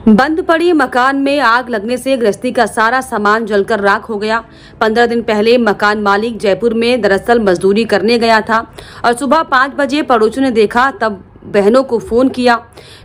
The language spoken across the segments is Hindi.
बंद पड़ी मकान में आग लगने से गृहस्थी का सारा सामान जलकर राख हो गया। 15 दिन पहले मकान मालिक जयपुर में दरअसल मजदूरी करने गया था और सुबह 5 बजे पड़ोसियों ने देखा, तब बहनों को फोन किया।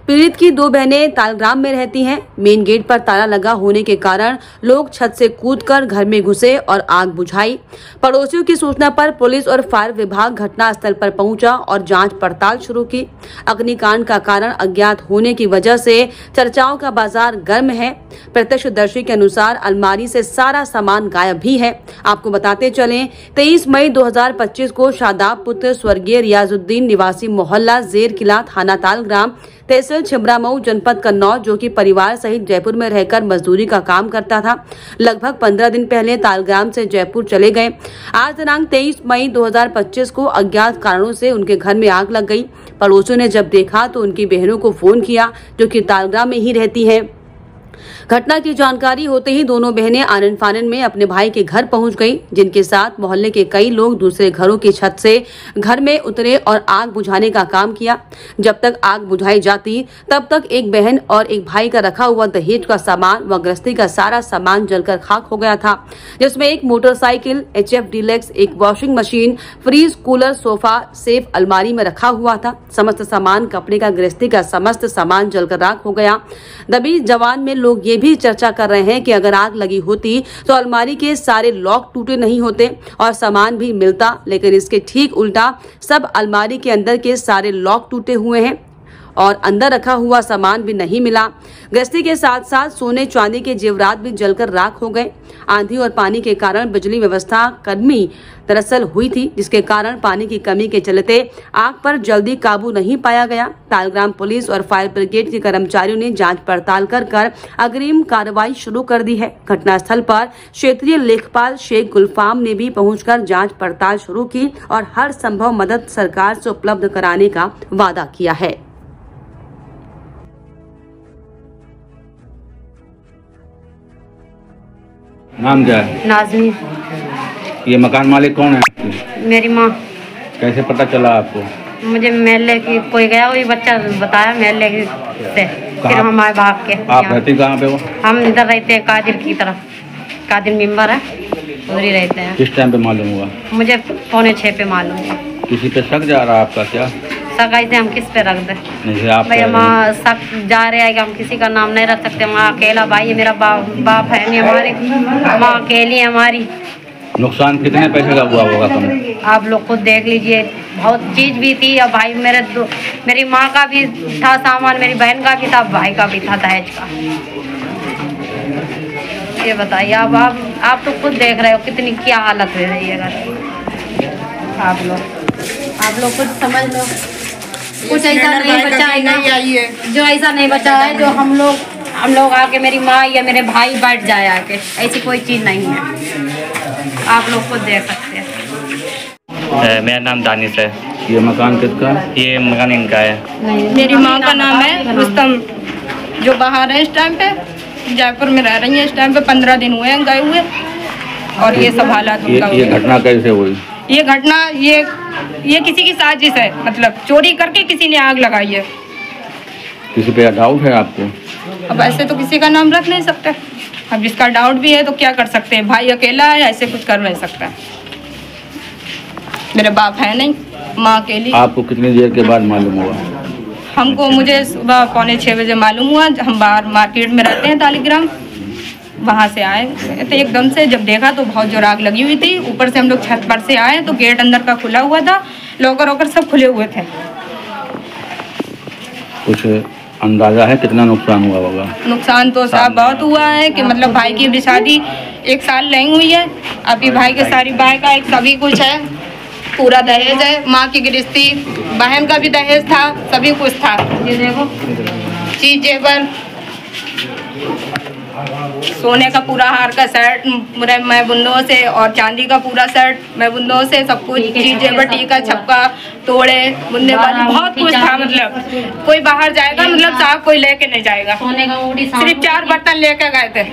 पीड़ित की 2 बहनें तालग्राम में रहती हैं। मेन गेट पर ताला लगा होने के कारण लोग छत से कूदकर घर में घुसे और आग बुझाई। पड़ोसियों की सूचना पर पुलिस और फायर विभाग घटनास्थल पर पहुंचा और जांच पड़ताल शुरू की। अग्निकांड का कारण अज्ञात होने की वजह से चर्चाओं का बाजार गर्म है। प्रत्यक्षदर्शी के अनुसार अलमारी से सारा सामान गायब भी है। आपको बताते चलें, 23 मई 2025 को शादाब पुत्र स्वर्गीय रियाजुद्दीन निवासी मोहल्ला जेर किला थाना तालग्राम तहसील छिबरामऊ जनपद कन्नौज, जो कि परिवार सहित जयपुर में रहकर मजदूरी का काम करता था, लगभग 15 दिन पहले तालग्राम से जयपुर चले गए। आज दिनांक 23 मई 2025 को अज्ञात कारणों से उनके घर में आग लग गई। पड़ोसियों ने जब देखा तो उनकी बहनों को फोन किया, जो कि तालग्राम में ही रहती है। घटना की जानकारी होते ही दोनों बहनें आनन फानन में अपने भाई के घर पहुंच गईं, जिनके साथ मोहल्ले के कई लोग दूसरे घरों की छत से घर में उतरे और आग बुझाने का काम किया। जब तक आग बुझाई जाती तब तक एक बहन और एक भाई का रखा हुआ दहेज का सामान व गृहस्थी का सारा सामान जलकर खाक हो गया था, जिसमें एक मोटरसाइकिल, HF डीलक्स, एक washing machine, fridge, cooler, sofa, safe अलमारी में रखा हुआ था। समस्त सामान, कपड़े का, गृहस्थी का समस्त सामान जलकर राख हो गया। दबी जवान में लोग ये भी चर्चा कर रहे हैं कि अगर आग लगी होती तो अलमारी के सारे लॉक टूटे नहीं होते और सामान भी मिलता, लेकिन इसके ठीक उल्टा सब अलमारी के अंदर के सारे लॉक टूटे हुए हैं और अंदर रखा हुआ सामान भी नहीं मिला। गृहस्थी के साथ साथ सोने चांदी के जेवरात भी जलकर राख हो गए। आंधी और पानी के कारण बिजली व्यवस्था कमी दरअसल हुई थी, जिसके कारण पानी की कमी के चलते आग पर जल्दी काबू नहीं पाया गया। तालग्राम पुलिस और फायर ब्रिगेड के कर्मचारियों ने जांच पड़ताल कर अग्रिम कार्रवाई शुरू कर दी है। घटनास्थल पर क्षेत्रीय लेखपाल शेख गुलफाम ने भी पहुंचकर जांच पड़ताल शुरू की और हर संभव मदद सरकार से उपलब्ध कराने का वादा किया है। नाम क्या है? नाज़मी। ये मकान मालिक कौन है? मेरी माँ। कैसे पता चला आपको? मुझे मेले की कोई गया, वही बच्चा बताया मेले की से, फिर हम आए भाग के। आप रहती कहाँ पे हो? हम इधर रहते हैं कादिर की तरफ, कादिर मेंबर है, उधर ही रहते हैं। किस टाइम पे मालूम हुआ? मुझे 5:45 पे मालूम हुआ। किसी पे शक जा रहा है आपका क्या? शक ऐसे हम किस पे रख दे भैया? माँ शक जा रहा है कि हम किसी का नाम नहीं रख सकते। माँ अकेला भाई है, मेरा बाप है नहीं, हमारे माँ अकेली है हमारी। नुकसान कितने पैसे का हुआ होगा कम? आप लोग खुद देख लीजिए, बहुत चीज भी थी और भाई मेरी माँ का भी था सामान, मेरी बहन का भी था, भाई का भी था दहेज का। ये बताइए आप तो खुद देख रहे हो कितनी क्या हालत हो रही है घर। आप लोग खुद समझ लो, कुछ ऐसा नहीं बचा है जो ऐसा नहीं बचा है जो हम लोग आके मेरी माँ या मेरे भाई बैठ जाए आके, ऐसी कोई चीज़ नहीं है। आप लोग खुद देख सकते हैं। मेरा नाम दानिश है। ये मकान किसका? ये मकान इनका है। मेरी माँ का नाम है रुस्तम, जो बाहर है इस टाइम पे, जयपुर में रह रही है इस टाइम पे। 15 दिन हुए हैं गए हुए और ये सब हालात उनका। ये घटना कैसे हुई? ये घटना ये किसी की साजिश है, मतलब चोरी करके किसी ने आग लगाई है। किसी पे डाउट है आपको? अब ऐसे तो किसी का नाम रख नहीं सकते। अब जिसका डाउट भी है तो क्या कर सकते हैं? भाई अकेला है, ऐसे कुछ कर नहीं सकता। मेरे बाप है नहीं, माँ अकेली। आपको कितनी देर के बाद मालूम हुआ? मुझे सुबह 5:45 बजे मालूम हुआ। हम बाहर मार्केट में रहते हैं तालीग्राम, वहाँ से आए तो एकदम से जब देखा तो बहुत जोर आग लगी हुई थी। ऊपर से हम लोग छत पर से आए तो गेट अंदर का खुला हुआ था, लॉकर वॉकर सब खुले हुए थे। कुछ अंदाजा है कितना नुकसान हुआ होगा? नुकसान तो साहब बहुत हुआ है कि मतलब भाई की भी शादी 1 साल नहीं हुई है अभी। भाई के सारी भाई का एक सभी कुछ है, पूरा दहेज है, माँ की गृहस्थी, बहन का भी दहेज था, सभी कुछ था। ये देखो चीज जेवर, सोने का पूरा हार का सेट मैं बुंदों से और चांदी का पूरा सेट मैं बुंदों से, सब कुछ चीज जेवर, टीका, छपका, तोड़े, बुंदे वाली, बहुत कुछ था। मतलब कोई बाहर जाएगा मतलब साहब कोई लेके नहीं जाएगा। सिर्फ 4 बर्तन लेके गए थे,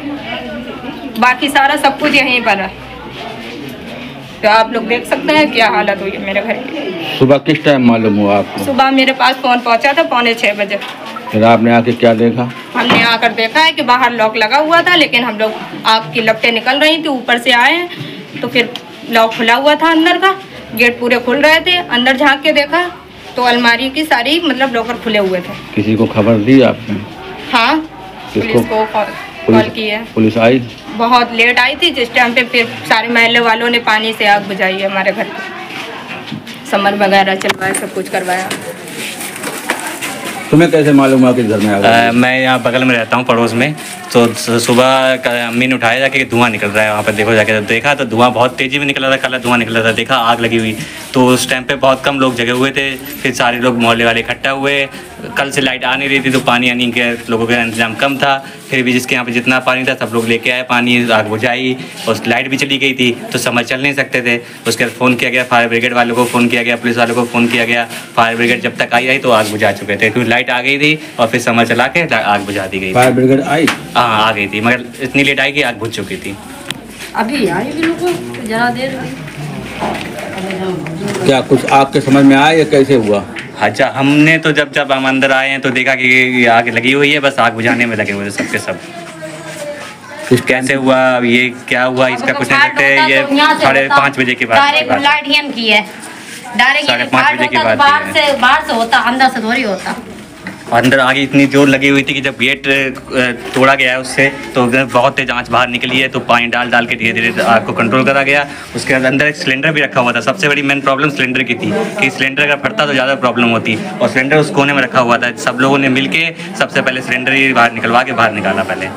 बाकी सारा सब कुछ यहीं पर है। तो आप लोग देख सकते हैं क्या हालत हुई है मेरे घर की। सुबह किस टाइम मालूम हुआ आपको? सुबह मेरे पास फोन पहुंचा था 5:45 बजे। फिर आपने आके क्या देखा? हमने आकर देखा है कि बाहर लॉक लगा हुआ था, लेकिन हम लोग आग की लपटें निकल रही थी, ऊपर से आए हैं तो फिर लॉक खुला हुआ था, अंदर का गेट पूरे खुल रहे थे। अंदर झांक के देखा तो अलमारी की सारी मतलब लॉकर खुले हुए थे। किसी को खबर दी आपने? हाँ, किसको? पुलिस को कॉल की है। पुलिस आई? बहुत लेट आई थी, जिस टाइम पे फिर सारे महल्ले वालों ने पानी से आग बुझाई है हमारे घर की, समर वगैरह चलवाया, सब कुछ करवाया। तुम्हें कैसे मालूम हुआ कि घर में आग लगी? मैं यहाँ बगल में रहता हूँ, पड़ोस में। तो सुबह अम्मी ने उठाया जाके धुआं निकल रहा है, वहाँ पर देखो जाके देखा तो धुआं बहुत तेज़ी में निकल रहा था, काला धुआं निकल रहा था। देखा आग लगी हुई, तो उस टाइम पे बहुत कम लोग जगे हुए थे। फिर सारे लोग मोहल्ले वाले इकट्ठा हुए। कल से लाइट आ नहीं रही थी, तो पानी आने के लोगों का इंतजाम कम था। फिर भी जिसके यहाँ पे जितना पानी था सब लोग लेके आए पानी, आग बुझाई। और लाइट भी चली गई थी तो समझ चल नहीं सकते थे। उसके बाद फ़ोन किया गया, फायर ब्रिगेड वालों को फ़ोन किया गया, पुलिस वालों को फ़ोन किया गया। फायर ब्रिगेड जब तक आई तो आग बुझा चुके थे, क्योंकि लाइट आ गई थी और फिर समझ चला के आग बुझा दी गई। फायर ब्रिगेड आई? हाँ, आ गई थी, मगर इतनी लेट आई कि आग बुझ चुकी थी। अभी आई भी लोगों जरा देर हुई। क्या कुछ आपके समझ में आया या कैसे हुआ? अच्छा, हमने तो जब हम अंदर आए हैं तो देखा कि आग लगी हुई है, बस आग बुझाने में लगे हुए थे सबके सब। कैसे हुआ, ये क्या हुआ, इसका कुछ नहीं सकते। ये 5:30 बजे के बाद डायरेक्ट लाइट हियन की है, डायरेक्ट 5:30 बजे के बाद बाहर से होता, अंदर से थोड़ी होता। अंदर आगे इतनी जोर लगी हुई थी कि जब गेट तोड़ा गया है उससे तो बहुत तेज आंच बाहर निकली है। तो पानी डाल के धीरे धीरे आग को कंट्रोल करा गया। उसके बाद अंदर एक सिलेंडर भी रखा हुआ था। सबसे बड़ी मेन प्रॉब्लम सिलेंडर की थी कि सिलेंडर अगर फटता तो ज़्यादा प्रॉब्लम होती, और सिलेंडर उस कोने में रखा हुआ था। सब लोगों ने मिल के सबसे पहले सिलेंडर ही बाहर निकलवा के बाहर निकाला पहले।